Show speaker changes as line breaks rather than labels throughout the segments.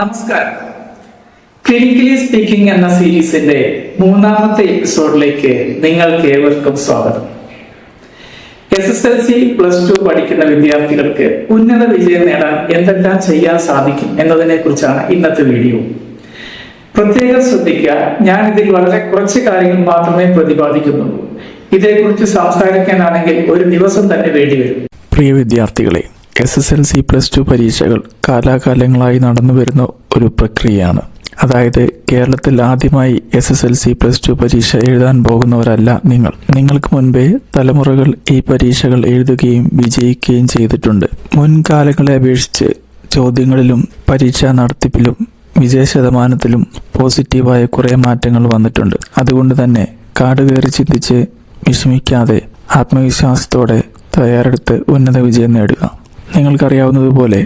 നമസ്കാരം. Clinically speaking എന്ന സീരീസിന്റെ മൂന്നാമത്തെ എപ്പിസോഡിലേക്ക് നിങ്ങൾക്ക് ഏവർക്കും സ്വാഗതം. SSLC +2 പഠിക്കുന്ന വിദ്യാർത്ഥികൾക്ക് ഉന്നത വിജയം നേടാൻ എന്തെല്ലാം ചെയ്യാൻ സാധിക്കും എന്നതിനെ കുറിച്ചാണ് ഇന്നത്തെ വീഡിയോ. പ്രത്യേകം ശ്രദ്ധിക്കുക, ഞാൻ ഇതിൽ വളരെ കുറച്ച് കാര്യങ്ങൾ മാത്രമേ പ്രതിപാദിക്കുന്നുള്ളൂ. ഇതേക്കുറിച്ച് സംസാരിക്കാനാണെങ്കിൽ ഒരു ദിവസം തന്നെ വേണ്ടിവരും.
പ്രിയ വിദ്യാർത്ഥികളെ, SSLC +2 പരീക്ഷകൾ കാലാകാലങ്ങളായി നടന്നു വരുന്ന ഒരു പ്രക്രിയയാണ്. അതായത് കേരളത്തിൽ ആദ്യമായി SSLC +2 പരീക്ഷ എഴുതാൻ പോകുന്നവരല്ല നിങ്ങൾ. നിങ്ങൾക്ക് മുൻപേ തലമുറകൾ ഈ പരീക്ഷകൾ എഴുതുകയും വിജയിക്കുകയും ചെയ്തിട്ടുണ്ട്. മുൻകാലങ്ങളെ അപേക്ഷിച്ച് ചോദ്യങ്ങളിലും പരീക്ഷാ നടത്തിപ്പിലും വിജയ ശതമാനത്തിലും പോസിറ്റീവായ കുറേ മാറ്റങ്ങൾ വന്നിട്ടുണ്ട്. അതുകൊണ്ട് തന്നെ കാടുകയറി ചിന്തിച്ച് വിഷമിക്കാതെ ആത്മവിശ്വാസത്തോടെ തയ്യാറെടുത്ത് ഉന്നത വിജയം നേടുക. നിങ്ങൾക്കറിയാവുന്നതുപോലെ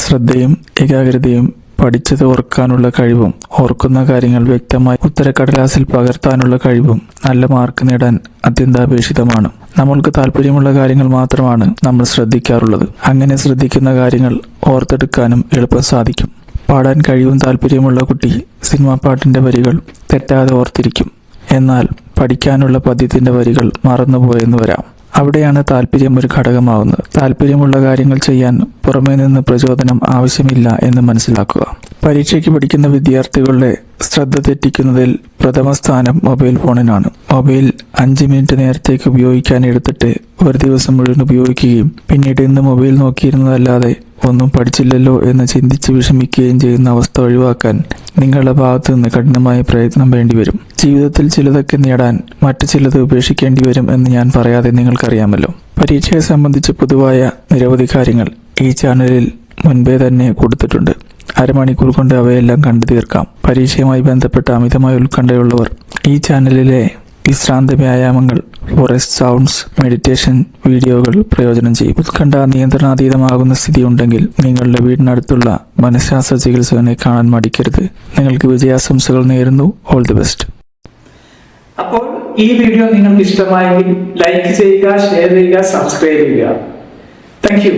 ശ്രദ്ധയും ഏകാഗ്രതയും പഠിച്ചത് ഓർക്കാനുള്ള കഴിവും ഓർക്കുന്ന കാര്യങ്ങൾ വ്യക്തമായി ഉത്തരക്കടലാസിൽ പകർത്താനുള്ള കഴിവും നല്ല മാർക്ക് നേടാൻ അത്യന്താപേക്ഷിതമാണ്. നമ്മൾക്ക് താല്പര്യമുള്ള കാര്യങ്ങൾ മാത്രമാണ് നമ്മൾ ശ്രദ്ധിക്കാറുള്ളത്. അങ്ങനെ ശ്രദ്ധിക്കുന്ന കാര്യങ്ങൾ ഓർത്തെടുക്കാനും എളുപ്പം സാധിക്കും. പാടാൻ കഴിവും താല്പര്യമുള്ള കുട്ടി സിനിമാ പാട്ടിന്റെ വരികൾ തെറ്റാതെ ഓർത്തിരിക്കും. എന്നാൽ പഠിക്കാനുള്ള പദ്യത്തിന്റെ വരികൾ മറന്നുപോയെന്ന് വരാം. അവിടെയാണ് താല്പര്യം ഒരു ഘടകമാവുന്നത്. താല്പര്യമുള്ള കാര്യങ്ങൾ ചെയ്യാൻ പുറമേ നിന്ന് പ്രചോദനം ആവശ്യമില്ല എന്ന് മനസ്സിലാക്കുക. പരീക്ഷയ്ക്ക് പഠിക്കുന്ന വിദ്യാർത്ഥികളുടെ ശ്രദ്ധ തെറ്റിക്കുന്നതിൽ പ്രഥമ സ്ഥാനം മൊബൈൽ ഫോണിനാണ്. മൊബൈൽ 5 മിനിറ്റ് നേരത്തേക്ക് ഉപയോഗിക്കാൻ എടുത്തിട്ട് ഒരു ദിവസം മുഴുവൻ ഉപയോഗിക്കുകയും പിന്നീട് ഇന്ന് മൊബൈൽ നോക്കിയിരുന്നതല്ലാതെ ഒന്നും പഠിച്ചില്ലല്ലോ എന്ന് ചിന്തിച്ച് വിഷമിക്കുകയും ചെയ്യുന്ന അവസ്ഥ ഒഴിവാക്കാൻ നിങ്ങളുടെ ഭാഗത്തു നിന്ന് കഠിനമായ പ്രയത്നം വേണ്ടിവരും. ജീവിതത്തിൽ ചിലതൊക്കെ നേടാൻ മറ്റു ചിലത് ഉപേക്ഷിക്കേണ്ടി വരും എന്ന് ഞാൻ പറയാതെ നിങ്ങൾക്കറിയാമല്ലോ. പരീക്ഷയെ സംബന്ധിച്ച് പൊതുവായ നിരവധി കാര്യങ്ങൾ ഈ ചാനലിൽ മുൻപേ തന്നെ കൊടുത്തിട്ടുണ്ട്. അരമണിക്കൂർ കൊണ്ട് അവയെല്ലാം കണ്ടു തീർക്കാം. പരീക്ഷയുമായി ബന്ധപ്പെട്ട അമിതമായ ഉത്കണ്ഠയുള്ളവർ ഈ ചാനലിലെ വിശ്രാന്ത വ്യായാമങ്ങൾ, ഫോറസ്റ്റ് സൗണ്ട്സ്, മെഡിറ്റേഷൻ വീഡിയോകൾ പ്രയോജനം ചെയ്യും. ഉത്കണ്ഠ നിയന്ത്രണാതീതമാകുന്ന സ്ഥിതി ഉണ്ടെങ്കിൽ നിങ്ങളുടെ വീടിനടുത്തുള്ള മനഃശാസ്ത്ര ചികിത്സകനെ കാണാൻ മടിക്കരുത്. നിങ്ങൾക്ക് വിജയാശംസകൾ നേരുന്നു. All the best.
അപ്പോൾ ഈ വീഡിയോ നിങ്ങൾക്ക് ഇഷ്ടമായെങ്കിൽ ലൈക്ക് ചെയ്യുക, ഷെയർ ചെയ്യുക, സബ്സ്ക്രൈബ് ചെയ്യുക. Thank you.